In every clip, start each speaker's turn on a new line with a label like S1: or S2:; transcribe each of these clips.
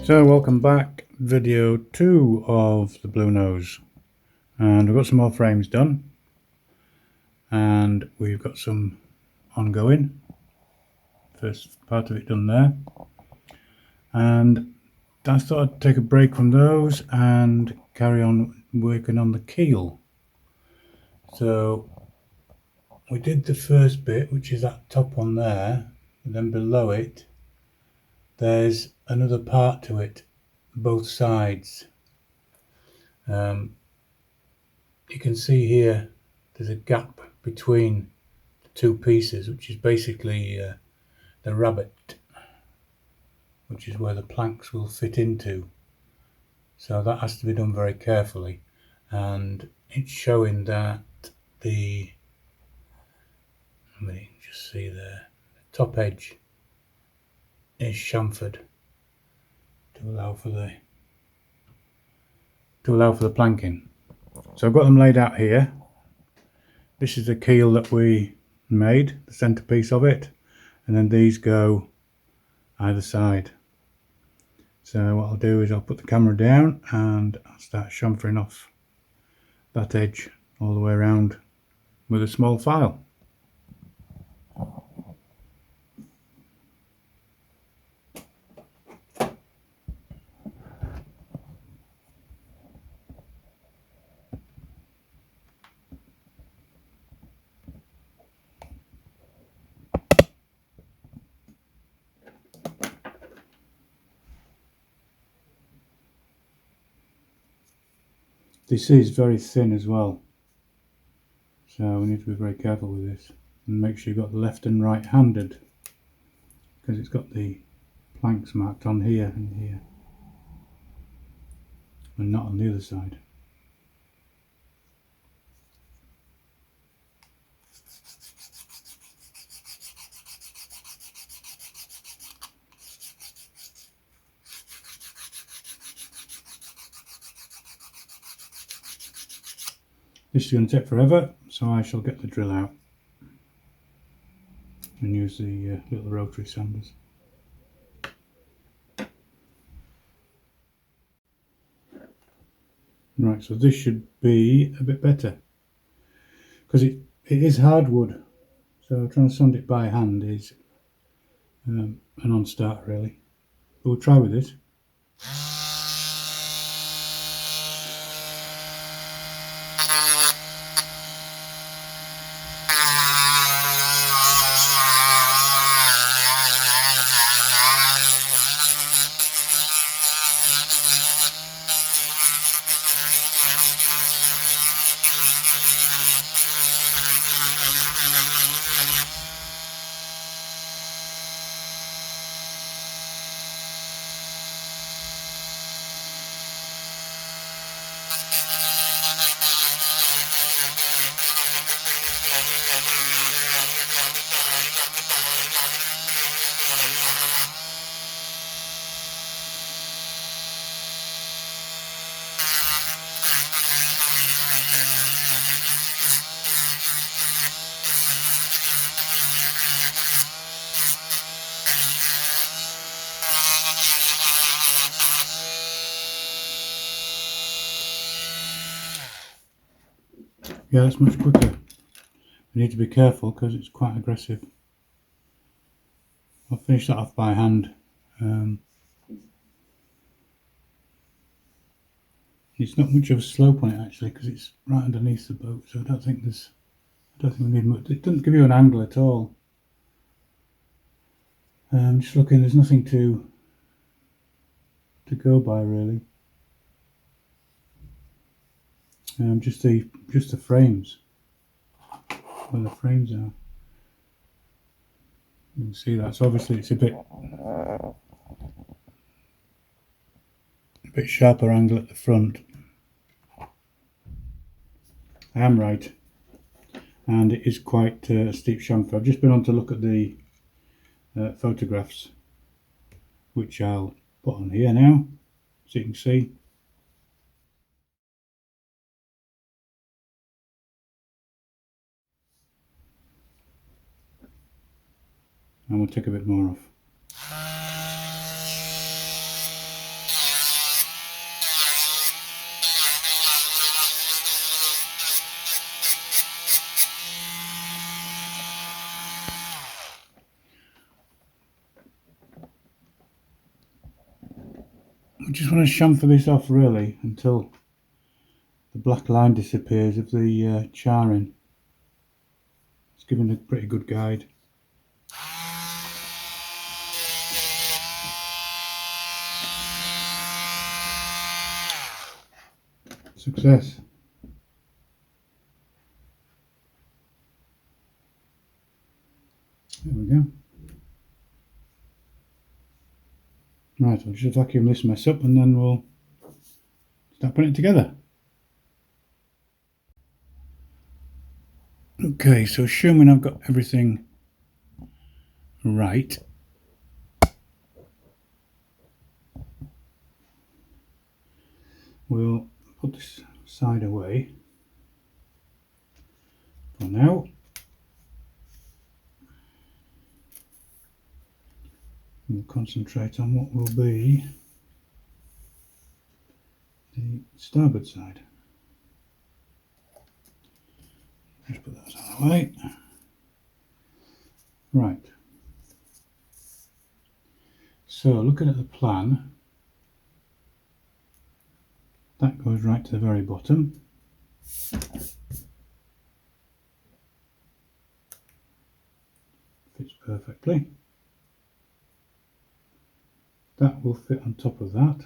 S1: So welcome back, video 2 of the Bluenose, and we've got some more frames done and we've got some ongoing. First part of it done there, and I thought I'd take a break from those and carry on working on the keel. So we did the first bit, which is that top one there, and then below it there's another part to it, both sides. You can see here there's a gap between the two pieces, which is basically the rabbet, which is where the planks will fit into. So that has to be done very carefully, and it's showing that the, let me just see there, the top edge is chamfered to allow for the planking. So I've got them laid out here. This is the keel that we made, the centerpiece of it, and then these go either side. So what I'll do is I'll put the camera down and I'll start chamfering off that edge all the way around with a small file. This is very thin as well, so we need to be very careful with this and make sure you've got the left and right handed, because it's got the planks marked on here and here and not on the other side. This is going to take forever, so I shall get the drill out and use the little rotary sanders. Right, so this should be a bit better, because it is hardwood, so trying to sand it by hand is a non-starter really. But we'll try with this. Yeah, that's much quicker. We need to be careful because it's quite aggressive. I'll finish that off by hand. It's not much of a slope on it actually, because it's right underneath the boat, so I don't think we need much. It doesn't give you an angle at all. Just looking, there's nothing to go by really. Just the frames, where the frames are. You can see that. So obviously it's a bit sharper angle at the front. I am right, and it is quite a steep chamfer. I've just been on to look at the photographs, which I'll put on here now, so you can see. And we'll take a bit more off. I just want to chamfer this off really until the black line disappears of the charring. It's giving a pretty good guide. Success. There we go. Right, I'll just vacuum this mess up and then we'll start putting it together. Okay, so assuming I've got everything right, we'll put this side away for now. We'll concentrate on what will be the starboard side. Just put that out of the way. Right. So looking at the plan, that goes right to the very bottom. Fits perfectly. That will fit on top of that.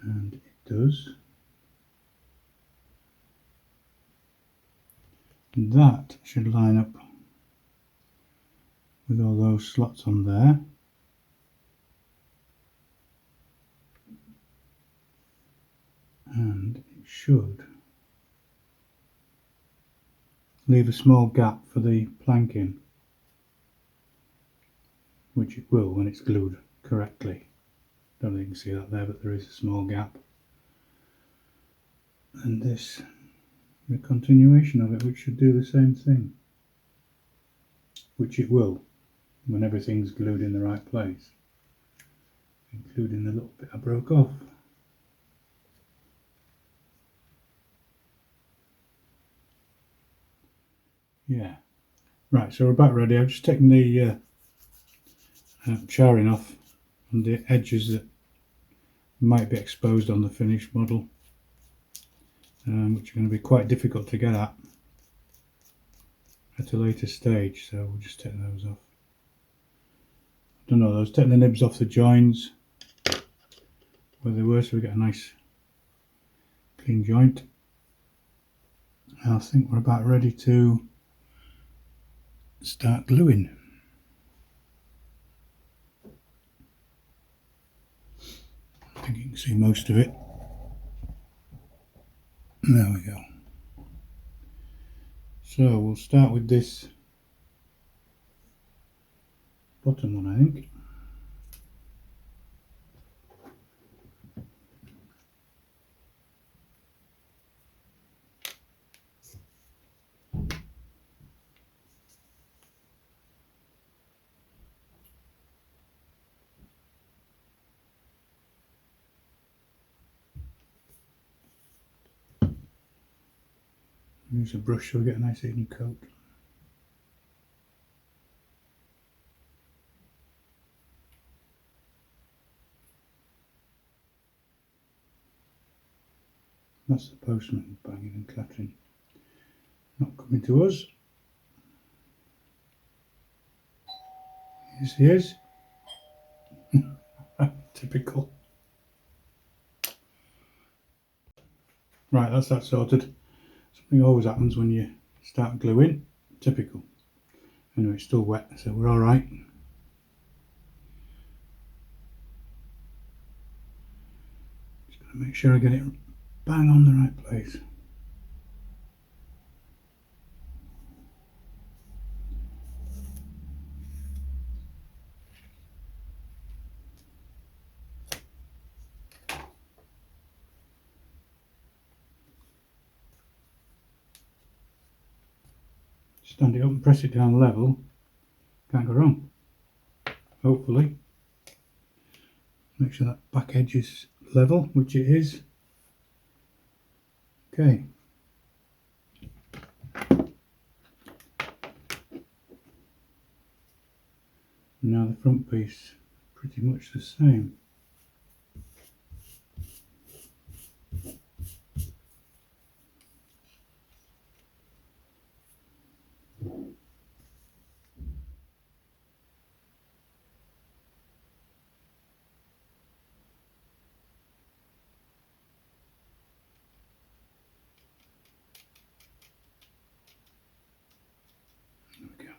S1: And it does. And that should line up with all those slots on there. And it should leave a small gap for the planking, which it will when it's glued correctly. Don't know if you can see that there, but there is a small gap. And this, the continuation of it, which should do the same thing, which it will when everything's glued in the right place, including the little bit I broke off. Yeah. Right, so we're about ready. I've just taken the charring off and the edges that might be exposed on the finished model, which are going to be quite difficult to get at a later stage, so we'll just take those off. I don't know, those, taking the nibs off the joins where they were so we get a nice clean joint. And I think we're about ready to start gluing. I think you can see most of it. There we go. So we'll start with this bottom one, I think. Use a brush so we get a nice even coat. That's the postman banging and clattering. Not coming to us. Yes, he is. Typical. Right, that's that sorted. Something always happens when you start gluing. Typical. Anyway, it's still wet, so we're alright. Just got to make sure I get it bang on the right place. Stand it up and press it down level. Can't go wrong. Hopefully. Make sure that back edge is level, which it is. Okay. front piece pretty much the same. There we go.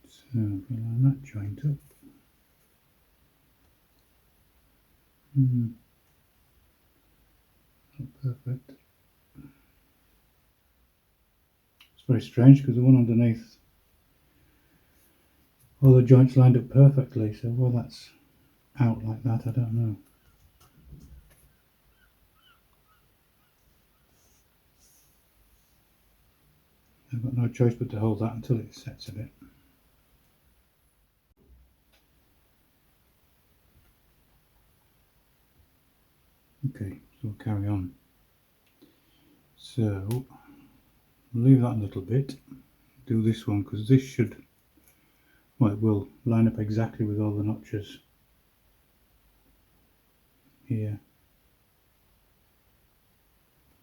S1: So if we line that joint up. Not perfect. It's very strange because the one underneath, all the joints lined up perfectly, so why that's out like that, I don't know. I've got no choice but to hold that until it sets a bit. Okay, so we'll carry on. So leave that a little bit. Do this one because this should, well, it will line up exactly with all the notches here.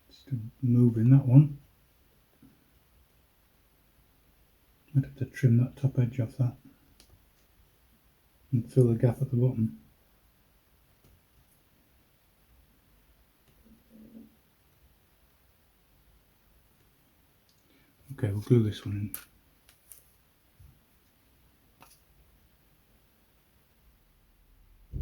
S1: Still moving that one. I'd have to trim that top edge off that and fill the gap at the bottom. Okay, we'll glue this one in.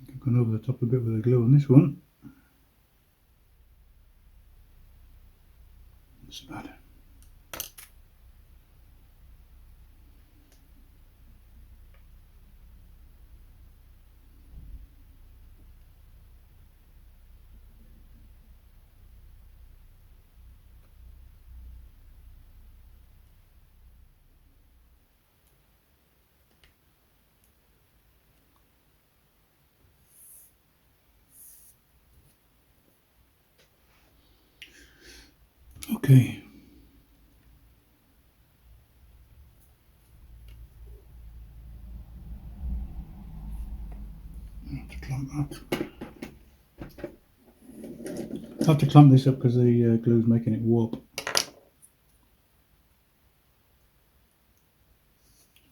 S1: I've gone over the top a bit with the glue on this one. That's bad. Okay. I have to clamp that. I have to clamp this up because the glue's making it warp.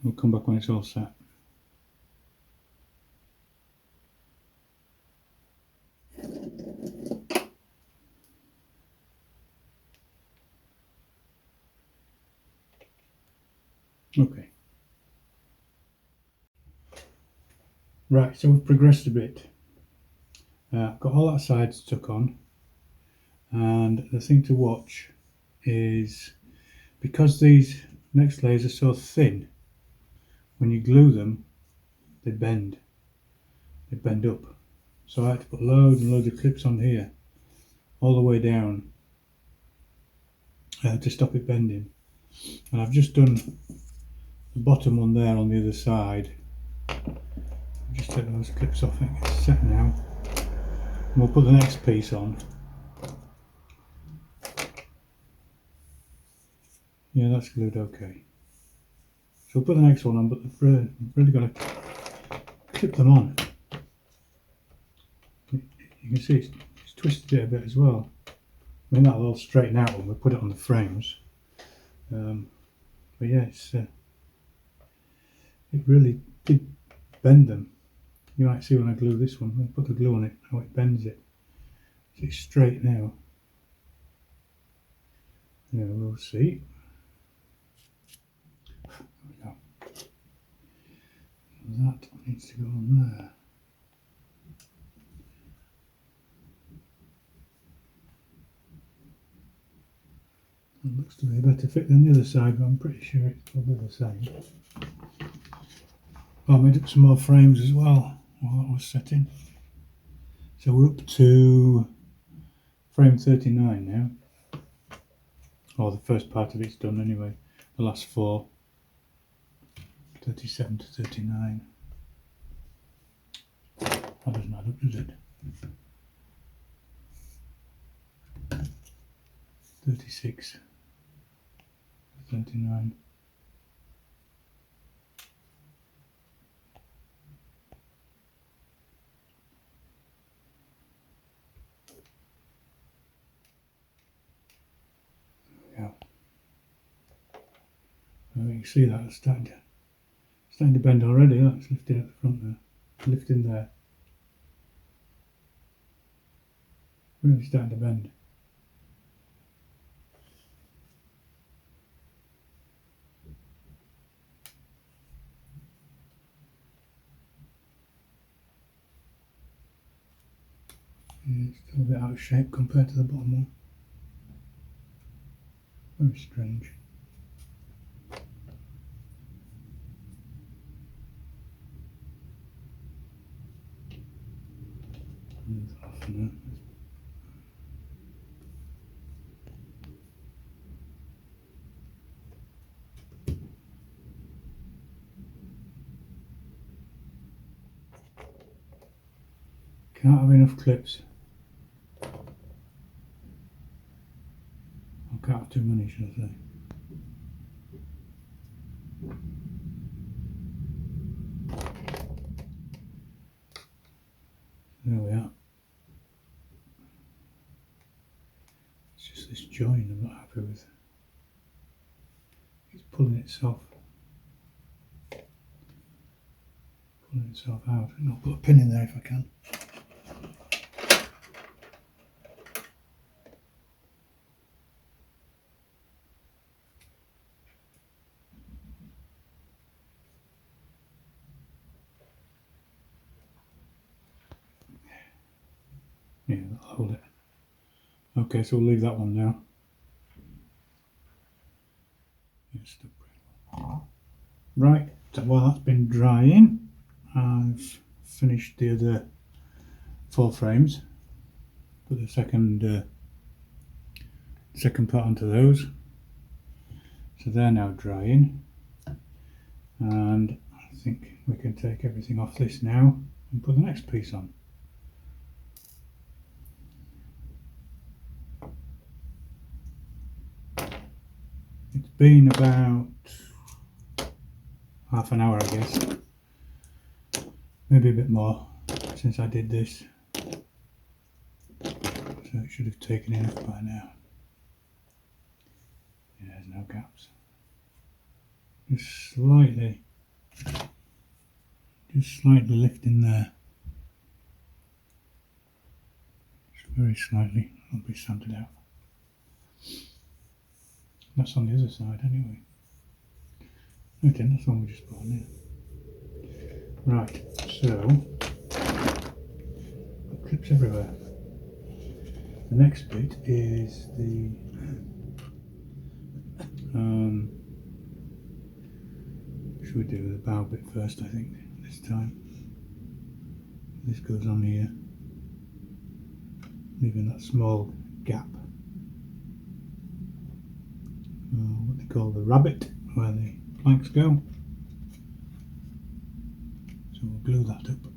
S1: We'll come back when it's all set. Okay. Right, so we've progressed a bit. Got all that side stuck on, and the thing to watch is because these next layers are so thin, when you glue them, they bend up. So I had to put loads and loads of clips on here, all the way down, to stop it bending. And I've just done the bottom one there on the other side. I'll just take those clips off, I think it's set now. And we'll put the next piece on. Yeah, that's glued okay. So we'll put the next one on, but we've really got to clip them on. You can see it's twisted it a bit as well. I mean, that'll all straighten out when we put it on the frames. But yeah, it really did bend them. You might see when I glue this one, I'll put the glue on it, how it bends it. It's straight now. Yeah, we'll see. There we go. That needs to go on there. It looks to be a better fit than the other side, but I'm pretty sure it's probably the same. I made up some more frames as well while that was setting. So we're up to frame 39 now. Or the first part of it's done anyway. The last four. 37 to 39. That doesn't add up, does it? 36, 39. Yeah. Well, you can see that it's starting to bend already. Look, it's lifting at the front there, lifting there. Really starting to bend. Yeah, it's still a bit out of shape compared to the bottom one. Very strange. Move that off for now. Can't have enough clips. I can't have too many, should I say. There we are. It's just this join I'm not happy with. It's pulling itself out. And I'll put a pin in there if I can. Yeah, that'll hold it. Okay, so we'll leave that one now. Right, so while that's been drying, I've finished the other 4 frames. Put the second part onto those. So they're now drying, and I think we can take everything off this now and put the next piece on. It's been about half an hour, I guess, maybe a bit more since I did this, so it should have taken enough by now. Yeah, there's no gaps, just slightly lifting there, just very slightly. It'll be sanded out. That's on the other side anyway. Okay, that's the one we just put on there. Right, so clips everywhere. The next bit is the should we do the bow bit first? I think this time. This goes on here, leaving that small gap. What they call the rabbit, where the planks go. So we'll glue that up.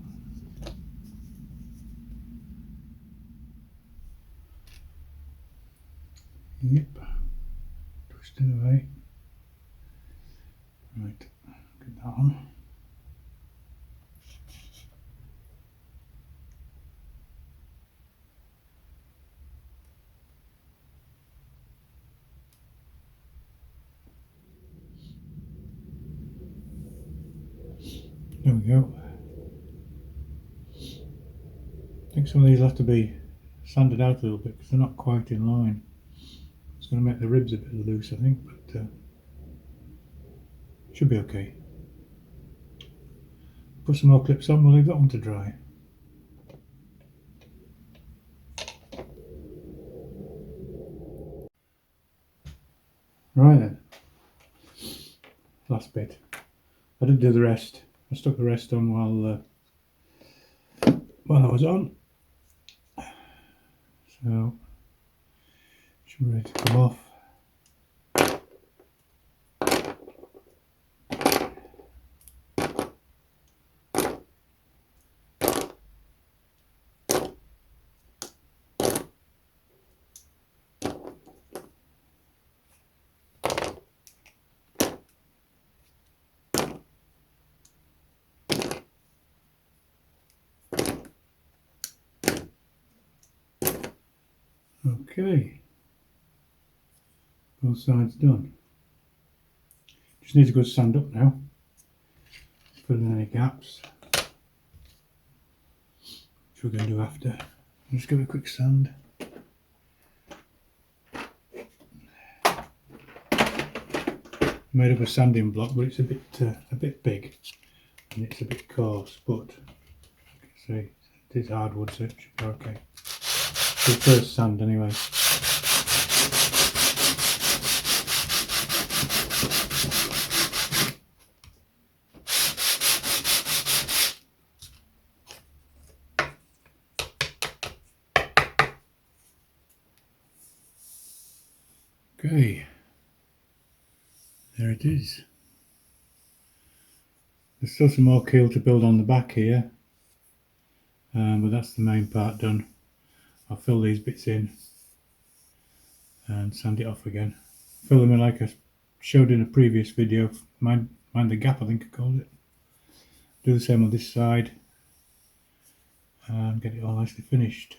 S1: Yep, twist it away. Right, get that on. There we go. I think some of these have to be sanded out a little bit because they're not quite in line. It's going to make the ribs a bit loose, I think, but should be okay. Put some more clips on, we'll leave that one to dry. Right then, last bit. I did do the rest. I stuck the rest on while I was on. So, should be ready to come off. Okay, both sides done. Just needs a good sand up now, fill in any gaps, which we're going to do after. Just give it a quick sand. Made up a sanding block, but it's a bit big and it's a bit coarse, but you can see it is hardwood, so it should be okay. So first sand anyway. Okay, there it is. There's still some more keel to build on the back here, but that's the main part done. I'll fill these bits in and sand it off again. Fill them in like I showed in a previous video. Mind the gap, I think I called it. Do the same on this side and get it all nicely finished.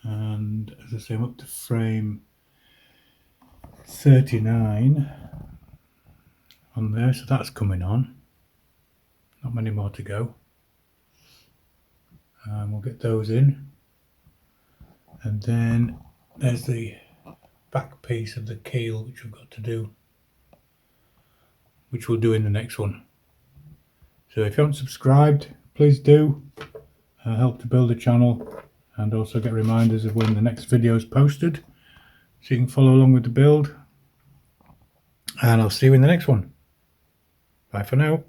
S1: And as I say, I'm up to frame 39 on there, so that's coming on. Not many more to go. We'll get those in, and then there's the back piece of the keel which we've got to do, which we'll do in the next one. So if you haven't subscribed, please do. Help to build the channel and also get reminders of when the next video is posted, so you can follow along with the build. And I'll see you in the next one. Bye for now.